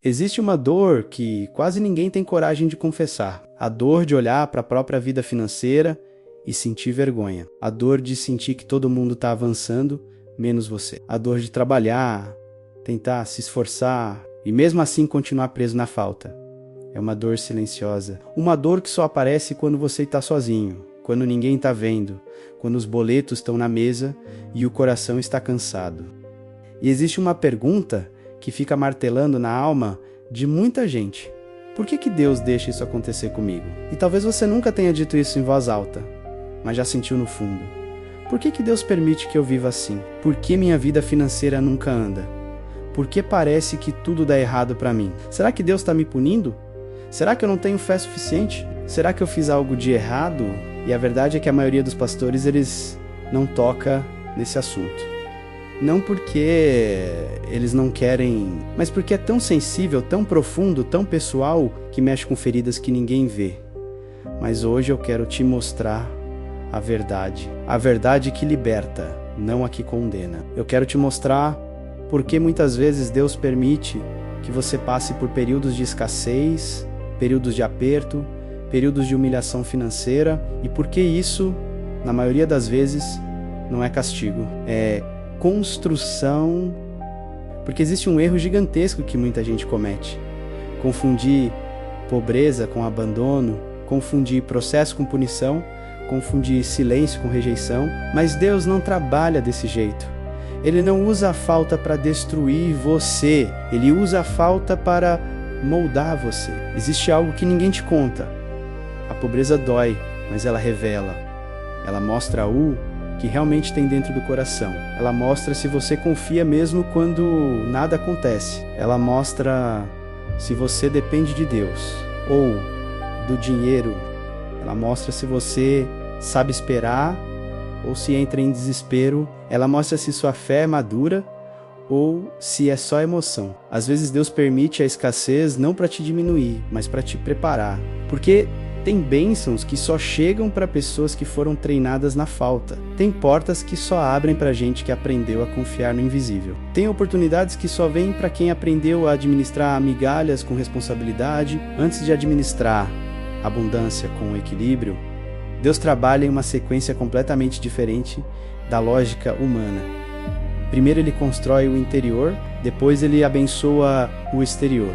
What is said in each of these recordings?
Existe uma dor que quase ninguém tem coragem de confessar. A dor de olhar para a própria vida financeira e sentir vergonha. A dor de sentir que todo mundo está avançando, menos você. A dor de trabalhar, tentar se esforçar e mesmo assim continuar preso na falta. É uma dor silenciosa. Uma dor que só aparece quando você está sozinho, quando ninguém está vendo, quando os boletos estão na mesa e o coração está cansado. E existe uma pergunta que fica martelando na alma de muita gente. Por que Deus deixa isso acontecer comigo? E talvez você nunca tenha dito isso em voz alta, mas já sentiu no fundo. Por que Deus permite que eu viva assim? Por que minha vida financeira nunca anda? Por que parece que tudo dá errado para mim? Será que Deus está me punindo? Será que eu não tenho fé suficiente? Será que eu fiz algo de errado? E a verdade é que a maioria dos pastores, eles não toca nesse assunto. Não porque eles não querem, mas porque é tão sensível, tão profundo, tão pessoal, que mexe com feridas que ninguém vê. Mas hoje eu quero te mostrar a verdade que liberta, não a que condena. Eu quero te mostrar porque muitas vezes Deus permite que você passe por períodos de escassez, períodos de aperto, períodos de humilhação financeira, e porque isso, na maioria das vezes, não é castigo, é construção, porque existe um erro gigantesco que muita gente comete. Confundir pobreza com abandono, confundir processo com punição, confundir silêncio com rejeição, mas Deus não trabalha desse jeito. Ele não usa a falta para destruir você, ele usa a falta para moldar você. Existe algo que ninguém te conta. A pobreza dói, mas ela revela. Ela mostra o que realmente tem dentro do coração. Ela mostra se você confia mesmo quando nada acontece. Ela mostra se você depende de Deus ou do dinheiro. Ela mostra se você sabe esperar ou se entra em desespero. Ela mostra se sua fé é madura ou se é só emoção. Às vezes Deus permite a escassez não para te diminuir, mas para te preparar. Porque tem bênçãos que só chegam para pessoas que foram treinadas na falta. Tem portas que só abrem para gente que aprendeu a confiar no invisível. Tem oportunidades que só vêm para quem aprendeu a administrar migalhas com responsabilidade. Antes de administrar abundância com equilíbrio, Deus trabalha em uma sequência completamente diferente da lógica humana. Primeiro ele constrói o interior, depois ele abençoa o exterior.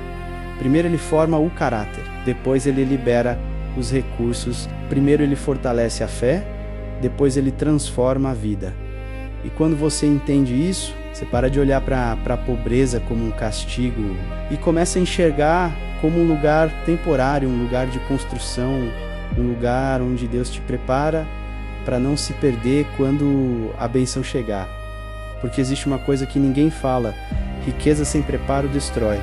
Primeiro ele forma o caráter, depois ele libera os recursos. Primeiro ele fortalece a fé, depois ele transforma a vida. E quando você entende isso, você para de olhar para a pobreza como um castigo e começa a enxergar como um lugar temporário, um lugar de construção, um lugar onde Deus te prepara para não se perder quando a bênção chegar. Porque existe uma coisa que ninguém fala: riqueza sem preparo destrói,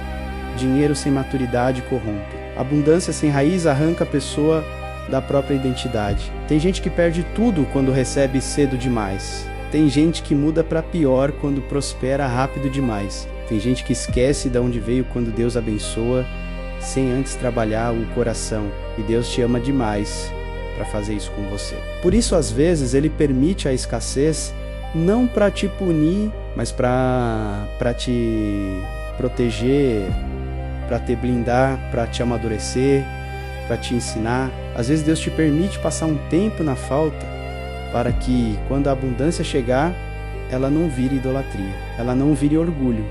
dinheiro sem maturidade corrompe. Abundância sem raiz arranca a pessoa da própria identidade. Tem gente que perde tudo quando recebe cedo demais. Tem gente que muda para pior quando prospera rápido demais. Tem gente que esquece de onde veio quando Deus abençoa, sem antes trabalhar o coração. E Deus te ama demais para fazer isso com você. Por isso, às vezes, Ele permite a escassez não para te punir, mas para te proteger, para te blindar, para te amadurecer, para te ensinar. Às vezes Deus te permite passar um tempo na falta para que, quando a abundância chegar, ela não vire idolatria, ela não vire orgulho,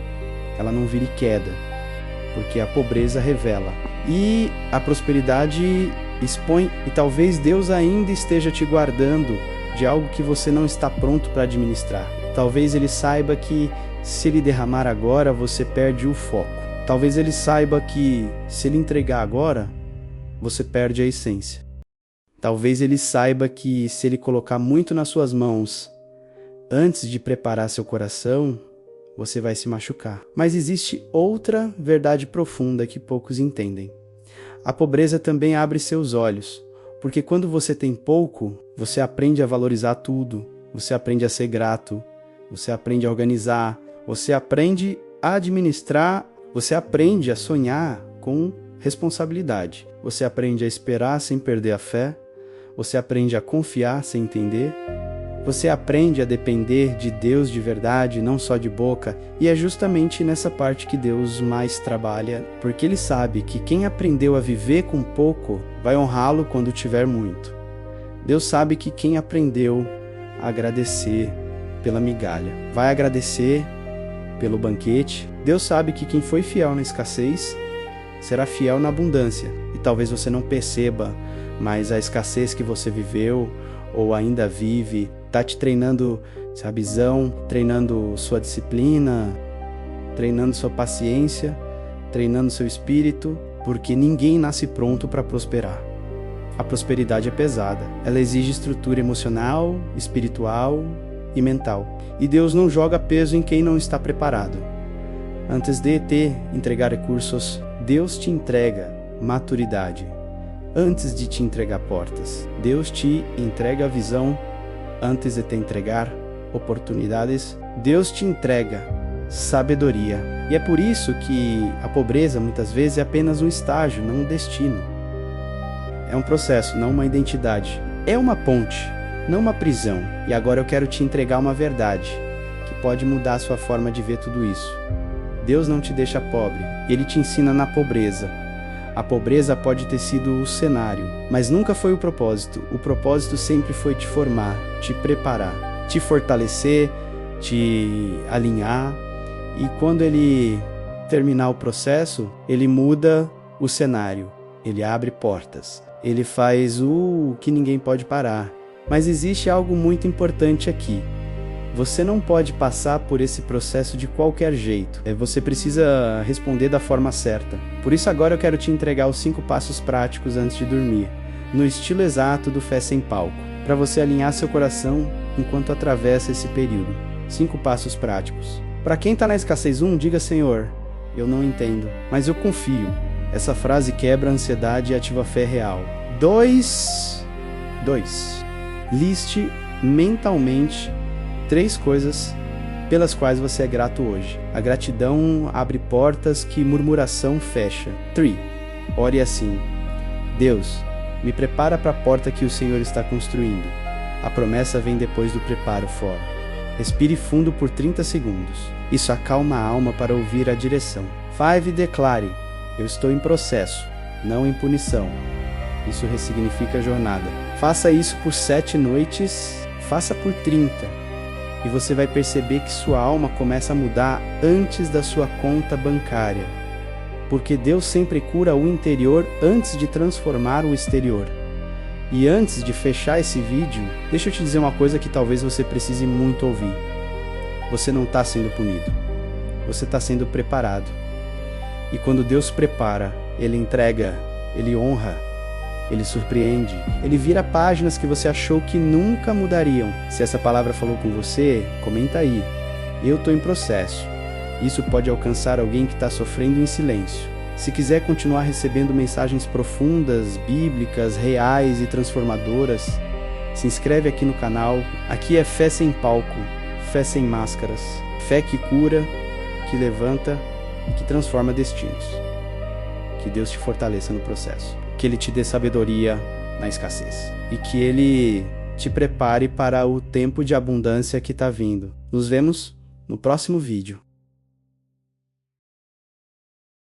ela não vire queda, porque a pobreza revela e a prosperidade expõe. E talvez Deus ainda esteja te guardando de algo que você não está pronto para administrar. Talvez Ele saiba que se Ele derramar agora, você perde o foco. Talvez Ele saiba que se Ele entregar agora, você perde a essência. Talvez Ele saiba que se Ele colocar muito nas suas mãos, antes de preparar seu coração, você vai se machucar. Mas existe outra verdade profunda que poucos entendem. A pobreza também abre seus olhos, porque quando você tem pouco, você aprende a valorizar tudo, você aprende a ser grato, você aprende a organizar, você aprende a administrar, você aprende a sonhar com responsabilidade, você aprende a esperar sem perder a fé, você aprende a confiar sem entender, Você aprende a depender de Deus de verdade, não só de boca, e é justamente nessa parte que Deus mais trabalha, porque Ele sabe que quem aprendeu a viver com pouco vai honrá-lo quando tiver muito. Deus sabe que quem aprendeu a agradecer pela migalha vai agradecer pelo banquete. Deus sabe que quem foi fiel na escassez será fiel na abundância. E talvez você não perceba, mas a escassez que você viveu ou ainda vive está te treinando sua visão, treinando sua disciplina, treinando sua paciência, treinando seu espírito, porque ninguém nasce pronto para prosperar. A prosperidade é pesada. Ela exige estrutura emocional, espiritual e mental. E Deus não joga peso em quem não está preparado. Antes de entregar recursos, Deus te entrega maturidade. Antes de te entregar portas, Deus te entrega a visão. Antes de te entregar oportunidades, Deus te entrega sabedoria. E é por isso que a pobreza muitas vezes é apenas um estágio, não um destino. É um processo, não uma identidade. É uma ponte, não uma prisão. E agora eu quero te entregar uma verdade que pode mudar a sua forma de ver tudo isso. Deus não te deixa pobre, Ele te ensina na pobreza. A pobreza pode ter sido o cenário, mas nunca foi o propósito. O propósito sempre foi te formar, te preparar, te fortalecer, te alinhar. E quando Ele terminar o processo, Ele muda o cenário, Ele abre portas, Ele faz o que ninguém pode parar. Mas existe algo muito importante aqui. Você não pode passar por esse processo de qualquer jeito. Você precisa responder da forma certa. Por isso agora eu quero te entregar os 5 passos práticos antes de dormir, no estilo exato do Fé Sem Palco, para você alinhar seu coração enquanto atravessa esse período. 5 passos práticos. Para quem está na escassez 1, diga: Senhor, eu não entendo, mas eu confio. Essa frase quebra a ansiedade e ativa a fé real. 2. Liste mentalmente 3 coisas pelas quais você é grato hoje. A gratidão abre portas que murmuração fecha. 3. Ore assim: Deus, me prepara para a porta que o Senhor está construindo. A promessa vem depois do preparo fora. Respire fundo por 30 segundos. Isso acalma a alma para ouvir a direção. 5. Declare: eu estou em processo, não em punição. Isso ressignifica a jornada. Faça isso por 7 noites, faça por 30. E você vai perceber que sua alma começa a mudar antes da sua conta bancária. Porque Deus sempre cura o interior antes de transformar o exterior. E antes de fechar esse vídeo, deixa eu te dizer uma coisa que talvez você precise muito ouvir. Você não está sendo punido. Você está sendo preparado. E quando Deus prepara, Ele entrega, Ele honra, Ele surpreende, Ele vira páginas que você achou que nunca mudariam. Se essa palavra falou com você, comenta aí. Eu estou em processo. Isso pode alcançar alguém que está sofrendo em silêncio. Se quiser continuar recebendo mensagens profundas, bíblicas, reais e transformadoras, se inscreve aqui no canal. Aqui é Fé Sem Palco, fé sem máscaras, fé que cura, que levanta e que transforma destinos. Que Deus te fortaleça no processo. Que Ele te dê sabedoria na escassez. E que Ele te prepare para o tempo de abundância que está vindo. Nos vemos no próximo vídeo.